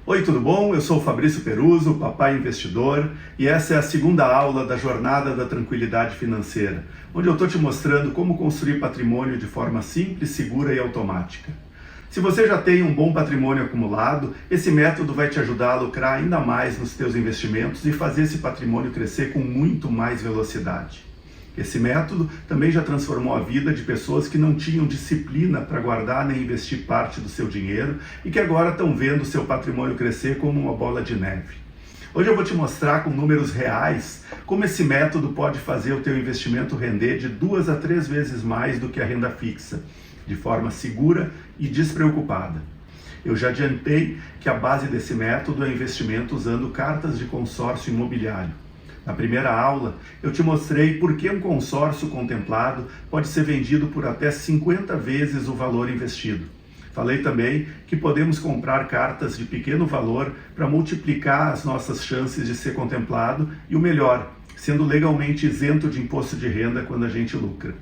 Oi, tudo bom? Eu sou o Fabrício Peruso, papai investidor, e essa é a segunda aula da Jornada da Tranquilidade Financeira, onde eu estou te mostrando como construir patrimônio de forma simples, segura e automática. Se você já tem um bom patrimônio acumulado, esse método vai te ajudar a lucrar ainda mais nos teus investimentos e fazer esse patrimônio crescer com muito mais velocidade. Esse método também já transformou a vida de pessoas que não tinham disciplina para guardar nem investir parte do seu dinheiro e que agora estão vendo o seu patrimônio crescer como uma bola de neve. Hoje eu vou te mostrar com números reais como esse método pode fazer o teu investimento render de 2 a 3 vezes mais do que a renda fixa, de forma segura e despreocupada. Eu já adiantei que a base desse método é investimento usando cartas de consórcio imobiliário. Na primeira aula, eu te mostrei por que um consórcio contemplado pode ser vendido por até 50 vezes o valor investido. Falei também que podemos comprar cartas de pequeno valor para multiplicar as nossas chances de ser contemplado e o melhor, sendo legalmente isento de imposto de renda quando a gente lucra.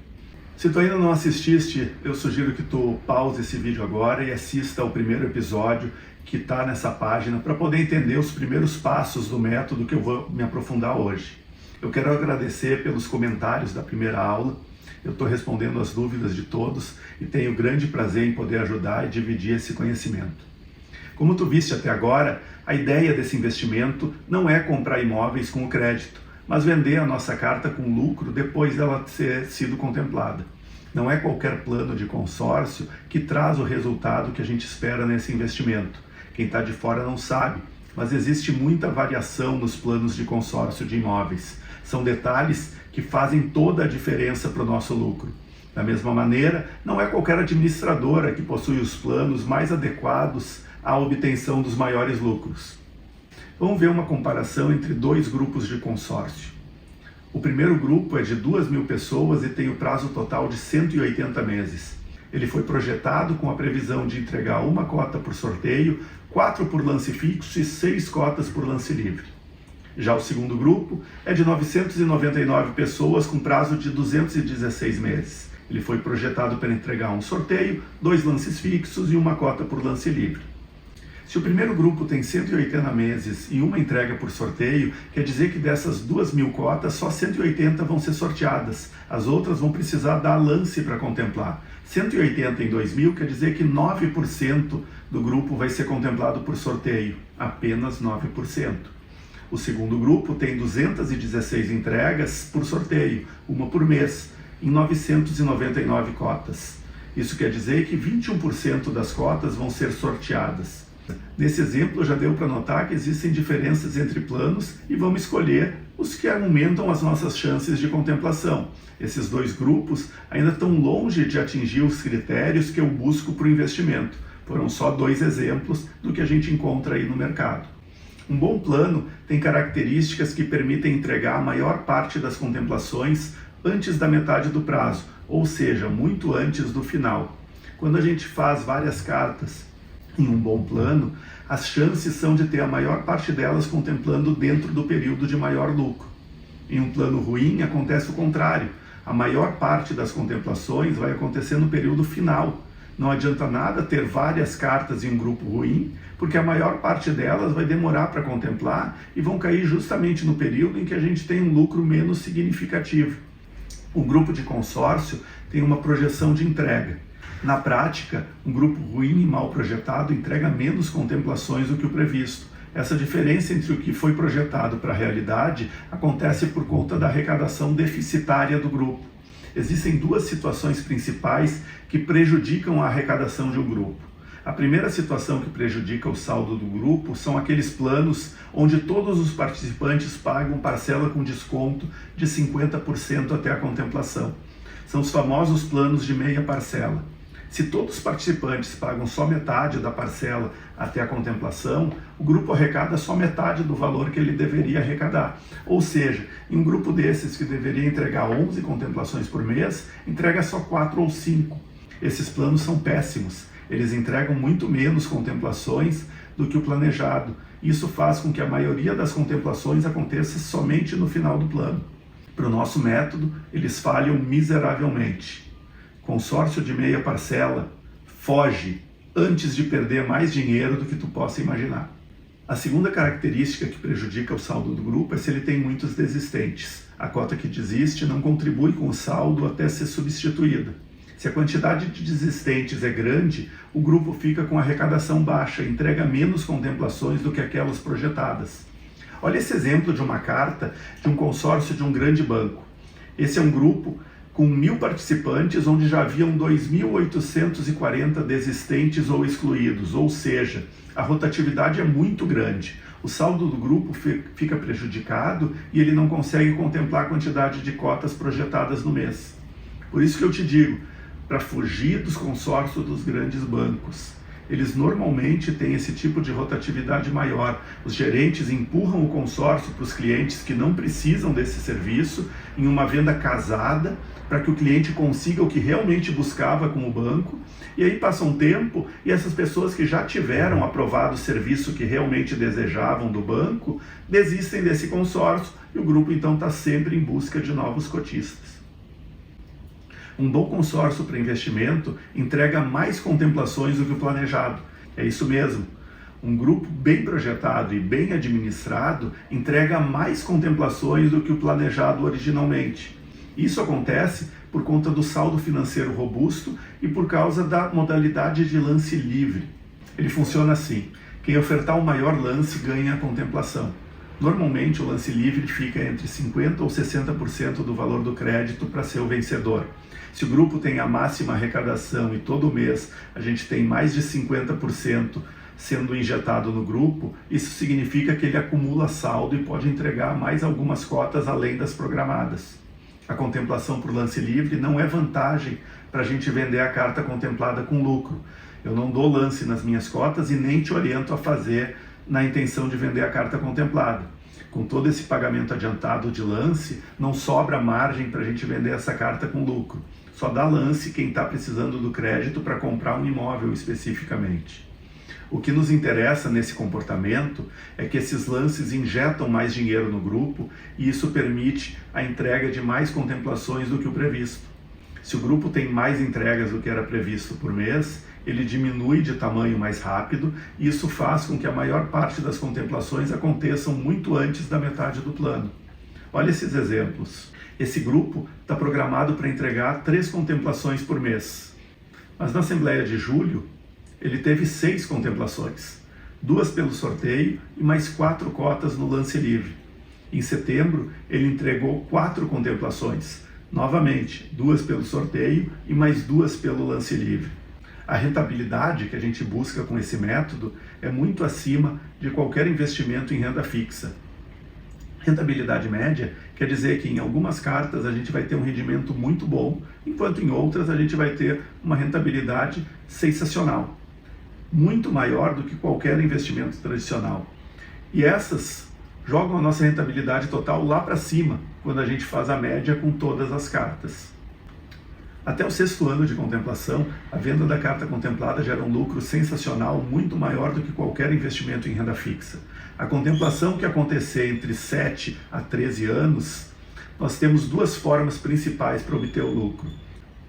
Se tu ainda não assististe, eu sugiro que tu pause esse vídeo agora e assista ao primeiro episódio que está nessa página para poder entender os primeiros passos do método que eu vou me aprofundar hoje. Eu quero agradecer pelos comentários da primeira aula. Eu estou respondendo as dúvidas de todos e tenho grande prazer em poder ajudar e dividir esse conhecimento. Como tu viste até agora, a ideia desse investimento não é comprar imóveis com o crédito, mas vender a nossa carta com lucro depois dela ter sido contemplada. Não é qualquer plano de consórcio que traz o resultado que a gente espera nesse investimento. Quem está de fora não sabe, mas existe muita variação nos planos de consórcio de imóveis. São detalhes que fazem toda a diferença para o nosso lucro. Da mesma maneira, não é qualquer administradora que possui os planos mais adequados à obtenção dos maiores lucros. Vamos ver uma comparação entre dois grupos de consórcio. O primeiro grupo é de 2.000 pessoas e tem o prazo total de 180 meses. Ele foi projetado com a previsão de entregar uma cota por sorteio, 4 por lance fixo e 6 cotas por lance livre. Já o segundo grupo é de 999 pessoas com prazo de 216 meses. Ele foi projetado para entregar um sorteio, 2 lances fixos e uma cota por lance livre. Se o primeiro grupo tem 180 meses e uma entrega por sorteio, quer dizer que dessas 2.000 cotas, só 180 vão ser sorteadas. As outras vão precisar dar lance para contemplar. 180 em 2.000 quer dizer que 9% do grupo vai ser contemplado por sorteio, apenas 9%. O segundo grupo tem 216 entregas por sorteio, uma por mês, em 999 cotas. Isso quer dizer que 21% das cotas vão ser sorteadas. Nesse exemplo já deu para notar que existem diferenças entre planos e vamos escolher os que aumentam as nossas chances de contemplação. Esses dois grupos ainda estão longe de atingir os critérios que eu busco para o investimento. Foram só 2 exemplos do que a gente encontra aí no mercado. Um bom plano tem características que permitem entregar a maior parte das contemplações antes da metade do prazo, ou seja, muito antes do final. Quando a gente faz várias cartas em um bom plano, as chances são de ter a maior parte delas contemplando dentro do período de maior lucro. Em um plano ruim, acontece o contrário. A maior parte das contemplações vai acontecer no período final. Não adianta nada ter várias cartas em um grupo ruim, porque a maior parte delas vai demorar para contemplar e vão cair justamente no período em que a gente tem um lucro menos significativo. O grupo de consórcio tem uma projeção de entrega. Na prática, um grupo ruim e mal projetado entrega menos contemplações do que o previsto. Essa diferença entre o que foi projetado para a realidade acontece por conta da arrecadação deficitária do grupo. Existem 2 situações principais que prejudicam a arrecadação de um grupo. A primeira situação que prejudica o saldo do grupo são aqueles planos onde todos os participantes pagam parcela com desconto de 50% até a contemplação. São os famosos planos de meia parcela. Se todos os participantes pagam só metade da parcela até a contemplação, o grupo arrecada só metade do valor que ele deveria arrecadar. Ou seja, em um grupo desses que deveria entregar 11 contemplações por mês, entrega só 4 ou 5. Esses planos são péssimos. Eles entregam muito menos contemplações do que o planejado. Isso faz com que a maioria das contemplações aconteça somente no final do plano. Para o nosso método, eles falham miseravelmente. Consórcio de meia parcela, foge antes de perder mais dinheiro do que tu possa imaginar. A segunda característica que prejudica o saldo do grupo é se ele tem muitos desistentes. A cota que desiste não contribui com o saldo até ser substituída. Se a quantidade de desistentes é grande, o grupo fica com arrecadação baixa, entrega menos contemplações do que aquelas projetadas. Olha esse exemplo de uma carta de um consórcio de um grande banco. Esse é um grupo com 1.000 participantes, onde já haviam 2.840 desistentes ou excluídos, ou seja, a rotatividade é muito grande. O saldo do grupo fica prejudicado e ele não consegue contemplar a quantidade de cotas projetadas no mês. Por isso que eu te digo, para fugir dos consórcios dos grandes bancos. Eles normalmente têm esse tipo de rotatividade maior. Os gerentes empurram o consórcio para os clientes que não precisam desse serviço em uma venda casada, para que o cliente consiga o que realmente buscava com o banco, e aí passa um tempo e essas pessoas que já tiveram aprovado o serviço que realmente desejavam do banco, desistem desse consórcio e o grupo então está sempre em busca de novos cotistas. Um bom consórcio para investimento entrega mais contemplações do que o planejado. É isso mesmo. Um grupo bem projetado e bem administrado entrega mais contemplações do que o planejado originalmente. Isso acontece por conta do saldo financeiro robusto e por causa da modalidade de lance livre. Ele funciona assim: quem ofertar o maior lance ganha a contemplação. Normalmente o lance livre fica entre 50% ou 60% do valor do crédito para ser o vencedor. Se o grupo tem a máxima arrecadação e todo mês a gente tem mais de 50% sendo injetado no grupo, isso significa que ele acumula saldo e pode entregar mais algumas cotas além das programadas. A contemplação por lance livre não é vantagem para a gente vender a carta contemplada com lucro. Eu não dou lance nas minhas cotas e nem te oriento a fazer na intenção de vender a carta contemplada. Com todo esse pagamento adiantado de lance, não sobra margem para a gente vender essa carta com lucro. Só dá lance quem está precisando do crédito para comprar um imóvel especificamente. O que nos interessa nesse comportamento é que esses lances injetam mais dinheiro no grupo e isso permite a entrega de mais contemplações do que o previsto. Se o grupo tem mais entregas do que era previsto por mês, ele diminui de tamanho mais rápido e isso faz com que a maior parte das contemplações aconteçam muito antes da metade do plano. Olha esses exemplos. Esse grupo está programado para entregar 3 contemplações por mês, mas na Assembleia de Julho ele teve 6 contemplações, 2 pelo sorteio e mais 4 cotas no lance livre. Em setembro ele entregou 4 contemplações, novamente 2 pelo sorteio e mais 2 pelo lance livre. A rentabilidade que a gente busca com esse método é muito acima de qualquer investimento em renda fixa. Rentabilidade média quer dizer que em algumas cartas a gente vai ter um rendimento muito bom, enquanto em outras a gente vai ter uma rentabilidade sensacional, muito maior do que qualquer investimento tradicional. E essas jogam a nossa rentabilidade total lá para cima, quando a gente faz a média com todas as cartas. Até o 6º ano de contemplação, a venda da carta contemplada gera um lucro sensacional muito maior do que qualquer investimento em renda fixa. A contemplação que acontecer entre 7 a 13 anos, nós temos 2 formas principais para obter o lucro.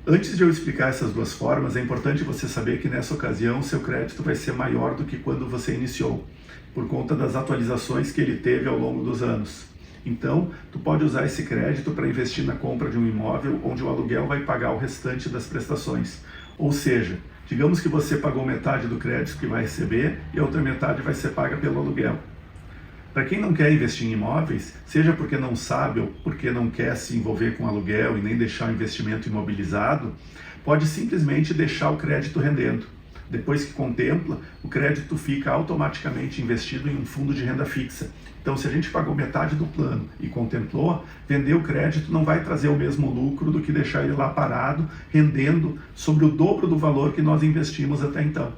Antes de eu explicar essas 2 formas, é importante você saber que nessa ocasião seu crédito vai ser maior do que quando você iniciou, por conta das atualizações que ele teve ao longo dos anos. Então, tu pode usar esse crédito para investir na compra de um imóvel onde o aluguel vai pagar o restante das prestações. Ou seja, digamos que você pagou metade do crédito que vai receber e a outra metade vai ser paga pelo aluguel. Para quem não quer investir em imóveis, seja porque não sabe ou porque não quer se envolver com aluguel e nem deixar o investimento imobilizado, pode simplesmente deixar o crédito rendendo. Depois que contempla, o crédito fica automaticamente investido em um fundo de renda fixa. Então, se a gente pagou metade do plano e contemplou, vender o crédito não vai trazer o mesmo lucro do que deixar ele lá parado, rendendo sobre o dobro do valor que nós investimos até então.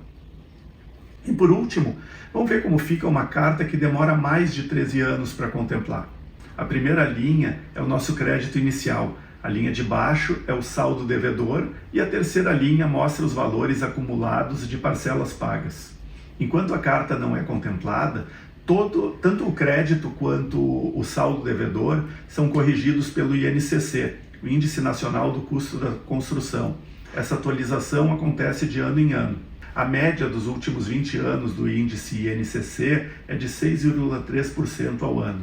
E por último, vamos ver como fica uma carta que demora mais de 13 anos para contemplar. A primeira linha é o nosso crédito inicial. A linha de baixo é o saldo devedor e a terceira linha mostra os valores acumulados de parcelas pagas. Enquanto a carta não é contemplada, tanto o crédito quanto o saldo devedor são corrigidos pelo INCC, o Índice Nacional do Custo da Construção. Essa atualização acontece de ano em ano. A média dos últimos 20 anos do índice INCC é de 6,3% ao ano.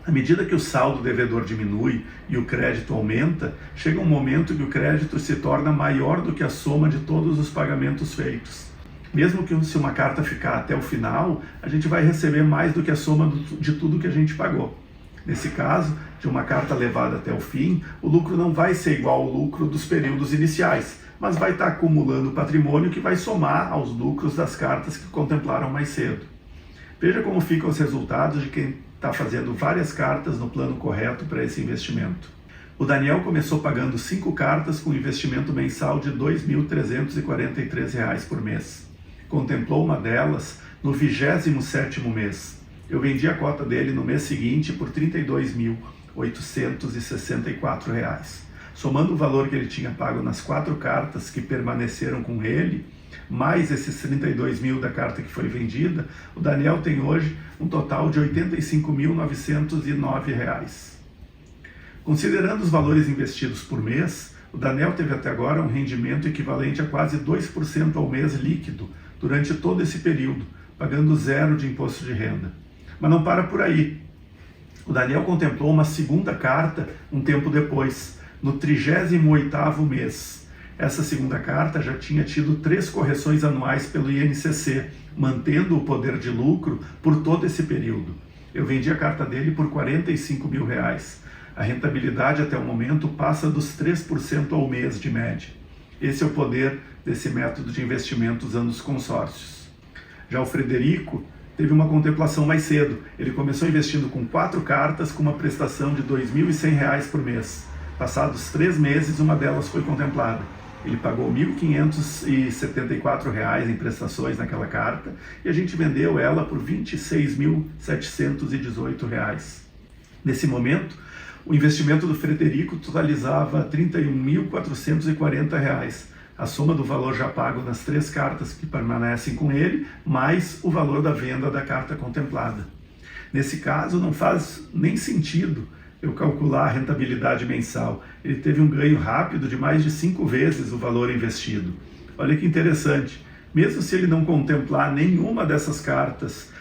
À medida que o saldo devedor diminui e o crédito aumenta, chega um momento que o crédito se torna maior do que a soma de todos os pagamentos feitos. Mesmo que se uma carta ficar até o final, a gente vai receber mais do que a soma de tudo que a gente pagou. Nesse caso, de uma carta levada até o fim, o lucro não vai ser igual ao lucro dos períodos iniciais, mas vai estar acumulando patrimônio que vai somar aos lucros das cartas que contemplaram mais cedo. Veja como ficam os resultados de quem está fazendo várias cartas no plano correto para esse investimento. O Daniel começou pagando 5 cartas com investimento mensal de R$ 2.343 por mês. Contemplou uma delas no 27º mês. Eu vendi a cota dele no mês seguinte por R$ 32.864. Somando o valor que ele tinha pago nas 4 cartas que permaneceram com ele, mais esses 32 mil da carta que foi vendida, o Daniel tem hoje um total de R$ 85.909. Considerando os valores investidos por mês, o Daniel teve até agora um rendimento equivalente a quase 2% ao mês líquido durante todo esse período, pagando 0 de imposto de renda. Mas não para por aí. O Daniel contemplou uma segunda carta um tempo depois, no 38º mês. Essa segunda carta já tinha tido 3 correções anuais pelo INCC, mantendo o poder de lucro por todo esse período. Eu vendi a carta dele por R$ 45 mil. A rentabilidade até o momento passa dos 3% ao mês de média. Esse é o poder desse método de investimento usando os consórcios. Já o Frederico teve uma contemplação mais cedo. Ele começou investindo com 4 cartas com uma prestação de R$ 2.100 por mês. Passados 3 meses, uma delas foi contemplada. Ele pagou R$ 1.574 em prestações naquela carta e a gente vendeu ela por R$ 26.718. Nesse momento, o investimento do Frederico totalizava R$ 31.440. A soma do valor já pago nas 3 cartas que permanecem com ele, mais o valor da venda da carta contemplada. Nesse caso, não faz nem sentido eu calcular a rentabilidade mensal. Ele teve um ganho rápido de mais de 5 vezes o valor investido. Olha que interessante, mesmo se ele não contemplar nenhuma dessas cartas,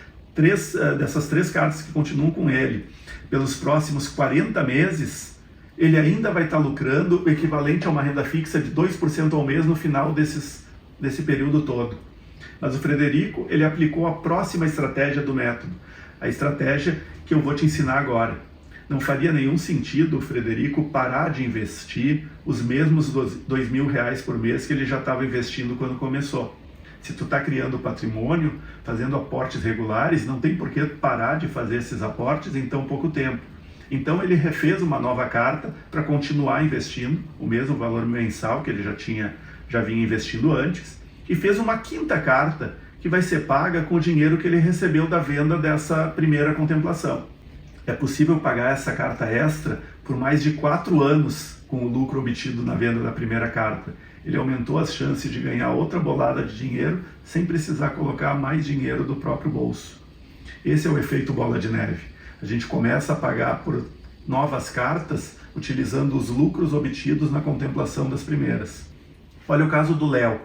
dessas 3 cartas que continuam com ele, pelos próximos 40 meses, ele ainda vai estar lucrando o equivalente a uma renda fixa de 2% ao mês no final desse período todo. Mas o Frederico, ele aplicou a próxima estratégia do método, a estratégia que eu vou te ensinar agora. Não faria nenhum sentido o Frederico parar de investir os mesmos R$ 2.000 por mês que ele já estava investindo quando começou. Se tu está criando patrimônio, fazendo aportes regulares, não tem por que parar de fazer esses aportes em tão pouco tempo. Então ele refez uma nova carta para continuar investindo o mesmo valor mensal que ele já vinha investindo antes, e fez uma 5ª carta que vai ser paga com o dinheiro que ele recebeu da venda dessa primeira contemplação. É possível pagar essa carta extra por mais de 4 anos com o lucro obtido na venda da primeira carta. Ele aumentou as chances de ganhar outra bolada de dinheiro sem precisar colocar mais dinheiro do próprio bolso. Esse é o efeito bola de neve. A gente começa a pagar por novas cartas utilizando os lucros obtidos na contemplação das primeiras. Olha o caso do Léo.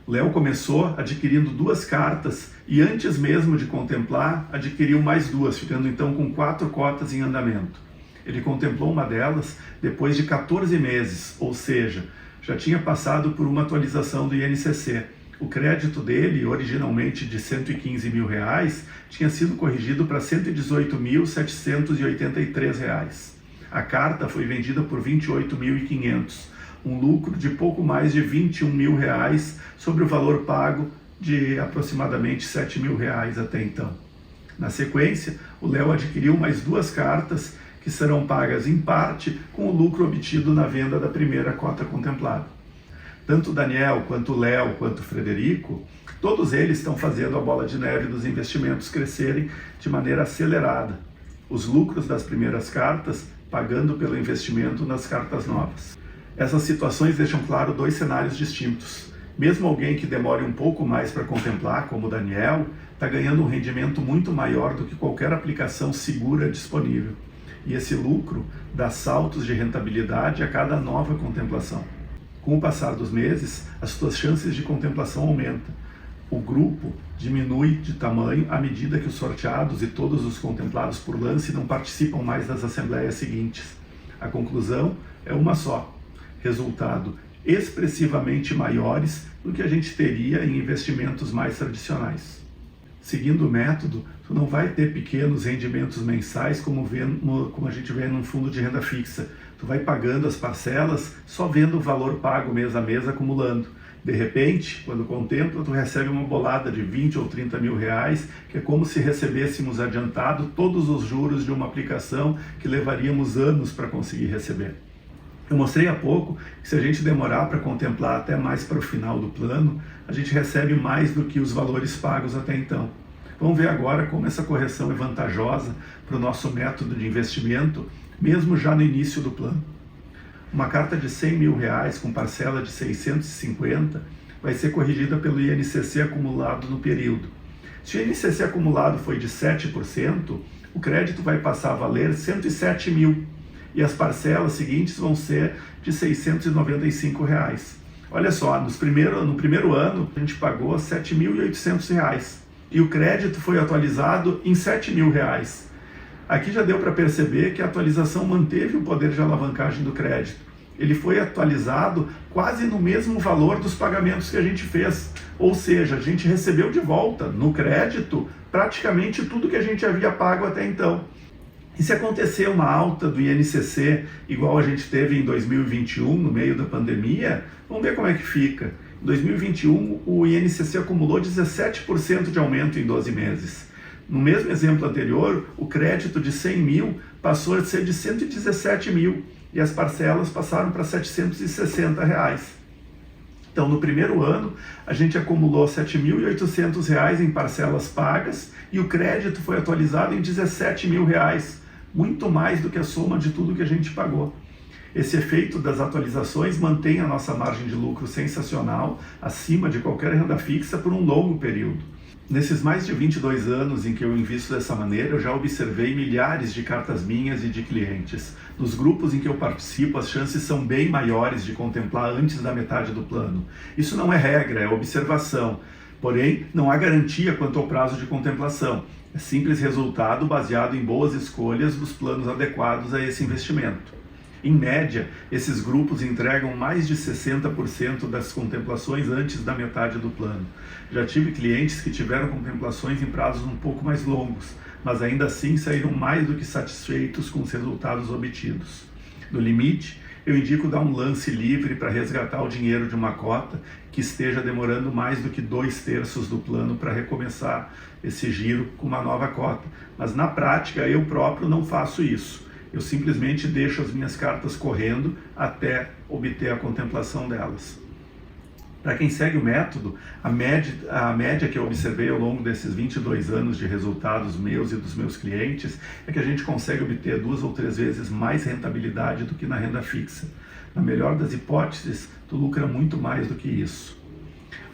O Léo começou adquirindo 2 cartas e antes mesmo de contemplar, adquiriu mais 2, ficando então com 4 cotas em andamento. Ele contemplou uma delas depois de 14 meses, ou seja, já tinha passado por uma atualização do INCC. O crédito dele, originalmente de R$ 115 mil, tinha sido corrigido para R$ 118.783. A carta foi vendida por R$ 28.500, um lucro de pouco mais de R$ 21 mil sobre o valor pago de aproximadamente R$ 7 mil até então. Na sequência, o Léo adquiriu mais 2 cartas que serão pagas em parte com o lucro obtido na venda da primeira cota contemplada. Tanto o Daniel, quanto o Léo, quanto o Frederico, todos eles estão fazendo a bola de neve dos investimentos crescerem de maneira acelerada. Os lucros das primeiras cartas pagando pelo investimento nas cartas novas. Essas situações deixam claro 2 cenários distintos. Mesmo alguém que demore um pouco mais para contemplar, como o Daniel, está ganhando um rendimento muito maior do que qualquer aplicação segura disponível. E esse lucro dá saltos de rentabilidade a cada nova contemplação. Com o passar dos meses, as suas chances de contemplação aumentam. O grupo diminui de tamanho à medida que os sorteados e todos os contemplados por lance não participam mais das assembleias seguintes. A conclusão é uma só: resultado expressivamente maiores do que a gente teria em investimentos mais tradicionais. Seguindo o método, tu não vai ter pequenos rendimentos mensais como a gente vê num fundo de renda fixa. Tu vai pagando as parcelas, só vendo o valor pago mês a mês acumulando. De repente, quando contempla, tu recebe uma bolada de 20 ou 30 mil reais, que é como se recebêssemos adiantado todos os juros de uma aplicação que levaríamos anos para conseguir receber. Eu mostrei há pouco que se a gente demorar para contemplar até mais para o final do plano, a gente recebe mais do que os valores pagos até então. Vamos ver agora como essa correção é vantajosa para o nosso método de investimento, mesmo já no início do plano. Uma carta de 100 mil reais com parcela de 650 vai ser corrigida pelo INCC acumulado no período. Se o INCC acumulado foi de 7%, o crédito vai passar a valer 107 mil. E as parcelas seguintes vão ser de R$ 695. Olha só, no primeiro ano a gente pagou R$ 7.800 e o crédito foi atualizado em R$ 7 mil. Aqui já deu para perceber que a atualização manteve o poder de alavancagem do crédito. Ele foi atualizado quase no mesmo valor dos pagamentos que a gente fez, ou seja, a gente recebeu de volta no crédito praticamente tudo que a gente havia pago até então. E se acontecer uma alta do INCC igual a gente teve em 2021, no meio da pandemia, vamos ver como é que fica. Em 2021, o INCC acumulou 17% de aumento em 12 meses. No mesmo exemplo anterior, o crédito de 100 mil passou a ser de 117 mil e as parcelas passaram para R$ 760. Então, no primeiro ano, a gente acumulou R$ 7.800 em parcelas pagas e o crédito foi atualizado em R$ 17 mil. Muito mais do que a soma de tudo que a gente pagou. Esse efeito das atualizações mantém a nossa margem de lucro sensacional, acima de qualquer renda fixa por um longo período. Nesses mais de 22 anos em que eu invisto dessa maneira, eu já observei milhares de cartas minhas e de clientes. Nos grupos em que eu participo, as chances são bem maiores de contemplar antes da metade do plano. Isso não é regra, é observação. Porém, não há garantia quanto ao prazo de contemplação. É simples resultado baseado em boas escolhas dos planos adequados a esse investimento. Em média, esses grupos entregam mais de 60% das contemplações antes da metade do plano. Já tive clientes que tiveram contemplações em prazos um pouco mais longos, mas ainda assim saíram mais do que satisfeitos com os resultados obtidos. No limite, eu indico dar um lance livre para resgatar o dinheiro de uma cota que esteja demorando mais do que 2/3 do plano para recomeçar esse giro com uma nova cota. Mas na prática eu próprio não faço isso. Eu simplesmente deixo as minhas cartas correndo até obter a contemplação delas. Para quem segue o método, a média que eu observei ao longo desses 22 anos de resultados meus e dos meus clientes é que a gente consegue obter 2 ou 3 vezes mais rentabilidade do que na renda fixa. Na melhor das hipóteses, tu lucra muito mais do que isso.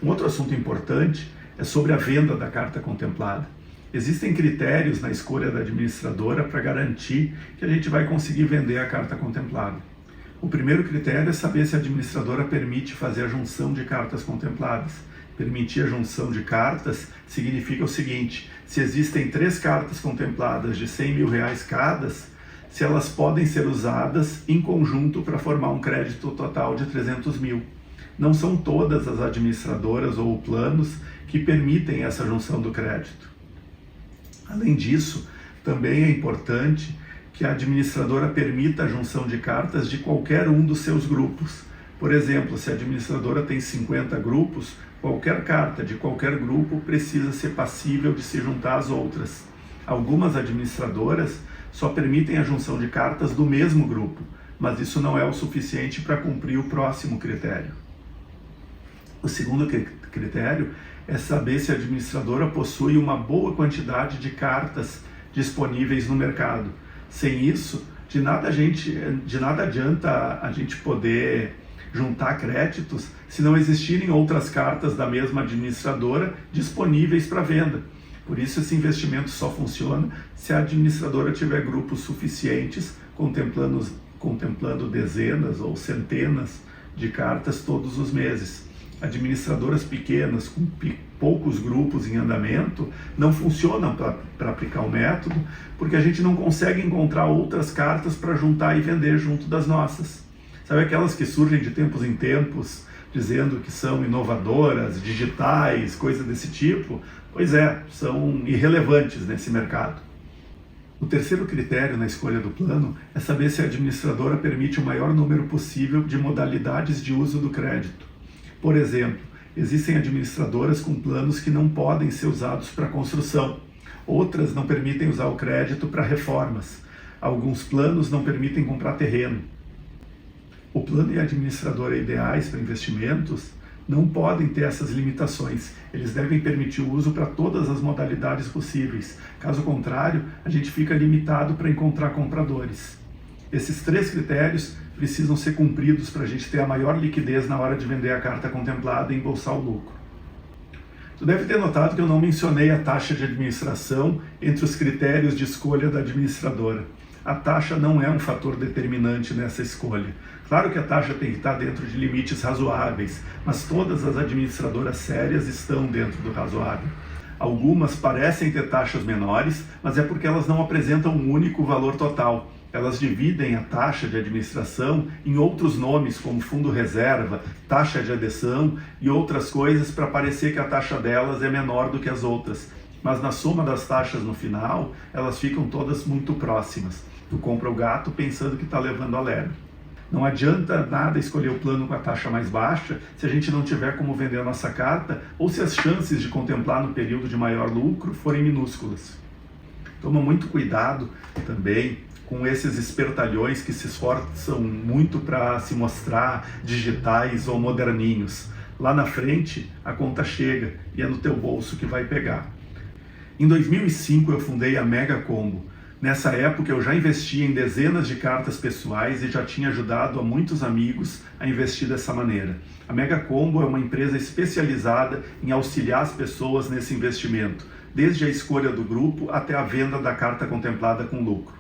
Um outro assunto importante é sobre a venda da carta contemplada. Existem critérios na escolha da administradora para garantir que a gente vai conseguir vender a carta contemplada. O primeiro critério é saber se a administradora permite fazer a junção de cartas contempladas. Permitir a junção de cartas significa o seguinte: se existem 3 cartas contempladas de 100 mil reais cada, se elas podem ser usadas em conjunto para formar um crédito total de 300 mil. Não são todas as administradoras ou planos que permitem essa junção do crédito. Além disso, também é importante que a administradora permita a junção de cartas de qualquer um dos seus grupos. Por exemplo, se a administradora tem 50 grupos, qualquer carta de qualquer grupo precisa ser passível de se juntar às outras. Algumas administradoras só permitem a junção de cartas do mesmo grupo, mas isso não é o suficiente para cumprir o próximo critério. O segundo critério é saber se a administradora possui uma boa quantidade de cartas disponíveis no mercado. Sem isso, de nada adianta a gente poder juntar créditos se não existirem outras cartas da mesma administradora disponíveis para venda. Por isso, esse investimento só funciona se a administradora tiver grupos suficientes contemplando dezenas ou centenas de cartas todos os meses. Administradoras pequenas, com poucos grupos em andamento, não funcionam para aplicar o método, porque a gente não consegue encontrar outras cartas para juntar e vender junto das nossas. Sabe aquelas que surgem de tempos em tempos, dizendo que são inovadoras, digitais, coisa desse tipo? Pois é, são irrelevantes nesse mercado. O terceiro critério na escolha do plano é saber se a administradora permite o maior número possível de modalidades de uso do crédito. Por exemplo, existem administradoras com planos que não podem ser usados para construção. Outras não permitem usar o crédito para reformas. Alguns planos não permitem comprar terreno. O plano e a administradora ideais para investimentos não podem ter essas limitações. Eles devem permitir o uso para todas as modalidades possíveis. Caso contrário, a gente fica limitado para encontrar compradores. Esses 3 critérios precisam ser cumpridos para a gente ter a maior liquidez na hora de vender a carta contemplada e embolsar o lucro. Tu deve ter notado que eu não mencionei a taxa de administração entre os critérios de escolha da administradora. A taxa não é um fator determinante nessa escolha. Claro que a taxa tem que estar dentro de limites razoáveis, mas todas as administradoras sérias estão dentro do razoável. Algumas parecem ter taxas menores, mas é porque elas não apresentam um único valor total. Elas dividem a taxa de administração em outros nomes, como fundo reserva, taxa de adesão e outras coisas para parecer que a taxa delas é menor do que as outras. Mas na soma das taxas no final, elas ficam todas muito próximas. Tu compra o gato pensando que está levando a lebre. Não adianta nada escolher o plano com a taxa mais baixa se a gente não tiver como vender a nossa carta ou se as chances de contemplar no período de maior lucro forem minúsculas. Toma muito cuidado também com esses espertalhões que se esforçam muito para se mostrar digitais ou moderninhos. Lá na frente, a conta chega e é no teu bolso que vai pegar. Em 2005, eu fundei a Mega Combo. Nessa época, eu já investia em dezenas de cartas pessoais e já tinha ajudado a muitos amigos a investir dessa maneira. A Mega Combo é uma empresa especializada em auxiliar as pessoas nesse investimento, desde a escolha do grupo até a venda da carta contemplada com lucro.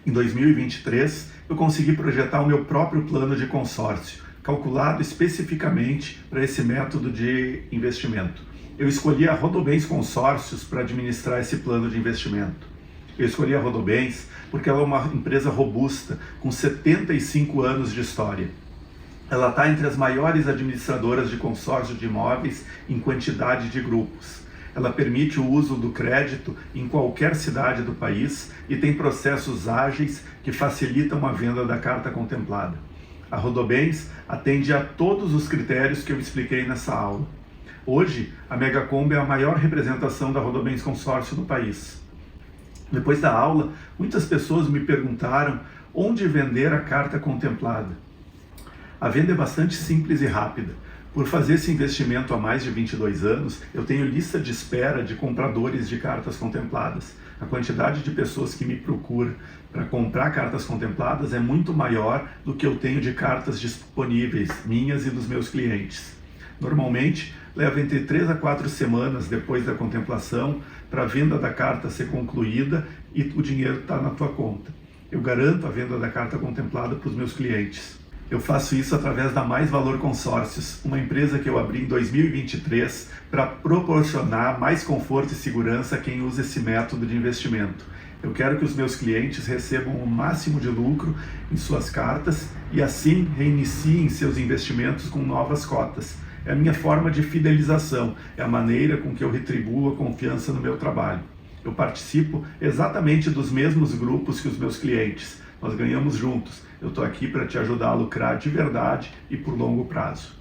Em 2023, eu consegui projetar o meu próprio plano de consórcio, calculado especificamente para esse método de investimento. Eu escolhi a Rodobens Consórcios para administrar esse plano de investimento. Eu escolhi a Rodobens porque ela é uma empresa robusta, com 75 anos de história. Ela está entre as maiores administradoras de consórcio de imóveis em quantidade de grupos. Ela permite o uso do crédito em qualquer cidade do país e tem processos ágeis que facilitam a venda da carta contemplada. A Rodobens atende a todos os critérios que eu expliquei nessa aula. Hoje, a Mega Combo é a maior representação da Rodobens Consórcio no país. Depois da aula, muitas pessoas me perguntaram onde vender a carta contemplada. A venda é bastante simples e rápida. Por fazer esse investimento há mais de 22 anos, eu tenho lista de espera de compradores de cartas contempladas. A quantidade de pessoas que me procuram para comprar cartas contempladas é muito maior do que eu tenho de cartas disponíveis, minhas e dos meus clientes. Normalmente, leva entre 3 a 4 semanas depois da contemplação para a venda da carta ser concluída e o dinheiro está na tua conta. Eu garanto a venda da carta contemplada para os meus clientes. Eu faço isso através da Mais Valor Consórcios, uma empresa que eu abri em 2023 para proporcionar mais conforto e segurança a quem usa esse método de investimento. Eu quero que os meus clientes recebam o máximo de lucro em suas cartas e assim reiniciem seus investimentos com novas cotas. É a minha forma de fidelização, é a maneira com que eu retribuo a confiança no meu trabalho. Eu participo exatamente dos mesmos grupos que os meus clientes. Nós ganhamos juntos. Eu estou aqui para te ajudar a lucrar de verdade e por longo prazo.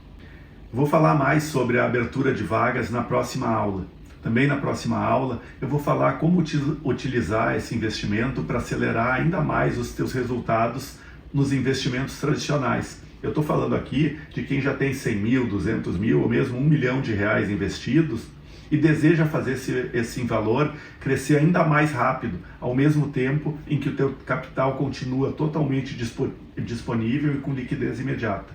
Vou falar mais sobre a abertura de vagas na próxima aula. Também na próxima aula eu vou falar como utilizar esse investimento para acelerar ainda mais os teus resultados nos investimentos tradicionais. Eu estou falando aqui de quem já tem 100 mil, 200 mil ou mesmo R$1 milhão investidos e deseja fazer esse valor crescer ainda mais rápido, ao mesmo tempo em que o teu capital continua totalmente disponível e com liquidez imediata.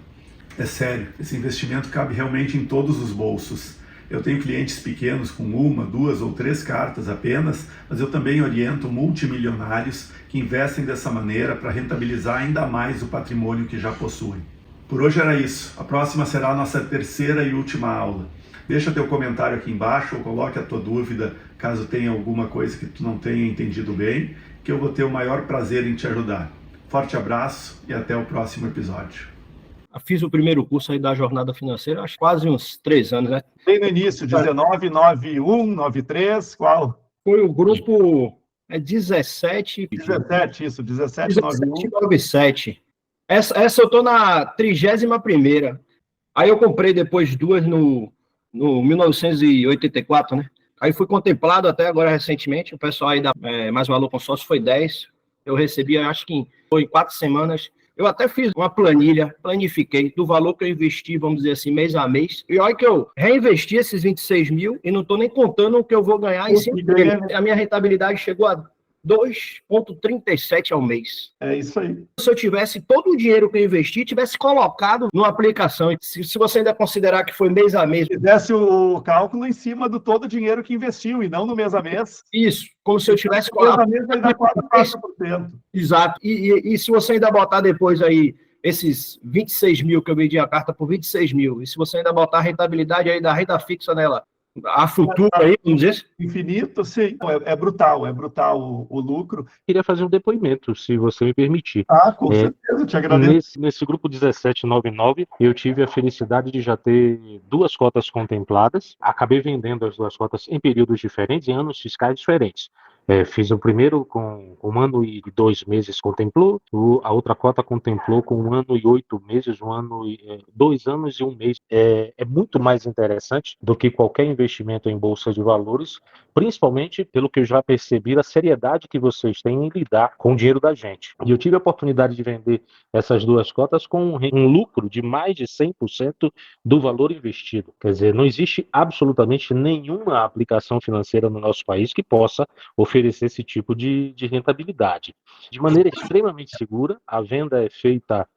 É sério, esse investimento cabe realmente em todos os bolsos. Eu tenho clientes pequenos com 1, 2 ou 3 cartas apenas, mas eu também oriento multimilionários que investem dessa maneira para rentabilizar ainda mais o patrimônio que já possuem. Por hoje era isso. A próxima será a nossa terceira e última aula. Deixa teu comentário aqui embaixo ou coloque a tua dúvida, caso tenha alguma coisa que tu não tenha entendido bem, que eu vou ter o maior prazer em te ajudar. Forte abraço e até o próximo episódio. Fiz o primeiro curso aí da jornada financeira, acho quase uns 3 anos, né? Bem no início, 19, 91, 93, qual? Foi o grupo 17... 17, isso, 17, 91. 97. Essa eu tô na 31ª. Aí eu comprei depois 2 no 1984, né? Aí fui contemplado até agora recentemente, o pessoal aí da Mais Valor Consórcio foi 10. Eu recebi, acho que foi em 4 semanas. Eu até fiz uma planilha, planifiquei do valor que eu investi, vamos dizer assim, mês a mês. E olha que eu reinvesti esses 26 mil e não estou nem contando o que eu vou ganhar em 5 meses. A minha rentabilidade chegou a 2,37 ao mês. É isso aí. Se eu tivesse todo o dinheiro que eu investi, tivesse colocado numa aplicação, se você ainda considerar que foi mês a mês. Fizesse o cálculo em cima do todo o dinheiro que investiu e não no mês a mês. Isso, como se eu tivesse colocado. Mês a mês vai dar 4%. Exato. E se você ainda botar depois aí esses 26 mil que eu vendi a carta por 26 mil, e se você ainda botar a rentabilidade aí da renda fixa nela, a futura aí, vamos dizer? Infinito, sim. É brutal o lucro. Queria fazer um depoimento, se você me permitir. Com certeza, te agradeço. Nesse grupo 1799, eu tive a felicidade de já ter 2 cotas contempladas. Acabei vendendo as 2 cotas em períodos diferentes, em anos fiscais diferentes. Fiz o primeiro com 1 ano e 2 meses contemplou, a outra cota contemplou com 1 ano e 8 meses, 2 anos e 1 mês. É muito mais interessante do que qualquer investimento em bolsa de valores, principalmente pelo que eu já percebi da seriedade que vocês têm em lidar com o dinheiro da gente. E eu tive a oportunidade de vender essas 2 cotas com um lucro de mais de 100% do valor investido. Quer dizer, não existe absolutamente nenhuma aplicação financeira no nosso país que possa oferecer esse tipo de rentabilidade. De maneira extremamente segura, a venda é feita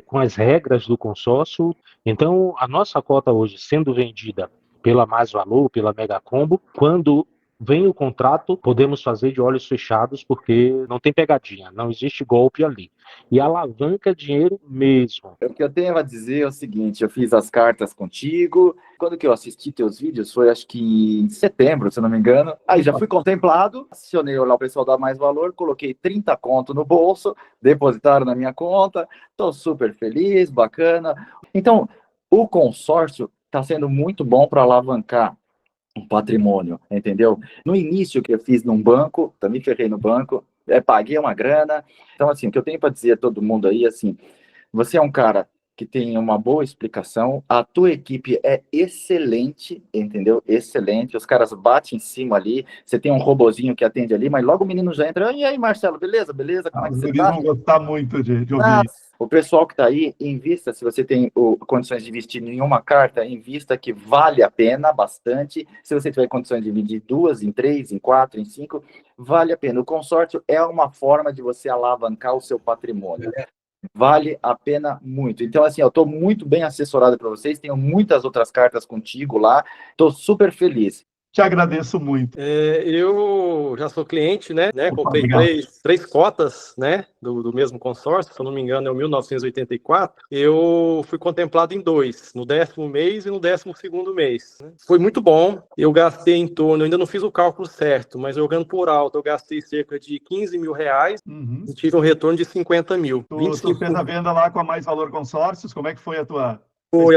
com as regras do consórcio. Então, a nossa cota hoje sendo vendida pela Mais Valor, pela Mega Combo, quando vem o contrato, podemos fazer de olhos fechados, porque não tem pegadinha, não existe golpe ali. E alavanca dinheiro mesmo. O que eu tenho a dizer é o seguinte, eu fiz as cartas contigo, quando que eu assisti teus vídeos, foi acho que em setembro, se eu não me engano, aí já fui contemplado, acionei lá o pessoal da Mais Valor, coloquei 30 conto no bolso, depositaram na minha conta, tô super feliz, bacana. Então, o consórcio está sendo muito bom para alavancar um patrimônio, entendeu? No início que eu fiz num banco, também ferrei no banco, paguei uma grana. Então, assim, o que eu tenho para dizer a todo mundo aí, assim, você é um cara que tem uma boa explicação, a tua equipe é excelente, entendeu? Excelente, os caras batem em cima ali, você tem um robozinho que atende ali, mas logo o menino já entra, e aí, Marcelo, beleza? Como é que você tá? Vão gostar muito de ouvir isso. O pessoal que está aí, invista, se você tem condições de investir em uma carta, invista que vale a pena bastante. Se você tiver condições de dividir 2, em 3, em 4, em 5, vale a pena. O consórcio é uma forma de você alavancar o seu patrimônio. Vale a pena muito. Então, assim, eu estou muito bem assessorado para vocês, tenho muitas outras cartas contigo lá, estou super feliz. Te agradeço muito. Eu já sou cliente, né? Comprei três cotas, né? Do mesmo consórcio, se eu não me engano, é o 1984. Eu fui contemplado em 2, no 10º mês e no 12º mês. Foi muito bom. Eu gastei em torno, ainda não fiz o cálculo certo, mas jogando por alto, eu gastei cerca de 15 mil reais e tive um retorno de 50 mil. Tu fez a venda lá com a Mais Valor Consórcios, como é que foi a tua...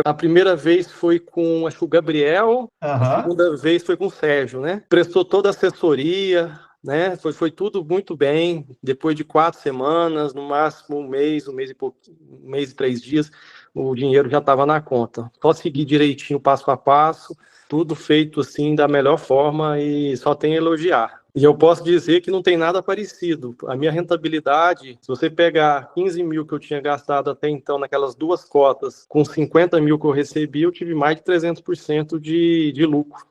A primeira vez foi com, acho que o Gabriel, a segunda vez foi com o Sérgio, né? Prestou toda a assessoria, né? Foi tudo muito bem. Depois de 4 semanas, no máximo um mês e 3 dias, o dinheiro já estava na conta. Só seguir direitinho, passo a passo, tudo feito assim da melhor forma e só tem a elogiar. E eu posso dizer que não tem nada parecido. A minha rentabilidade, se você pegar 15 mil que eu tinha gastado até então naquelas 2 cotas, com 50 mil que eu recebi, eu tive mais de 300% de lucro.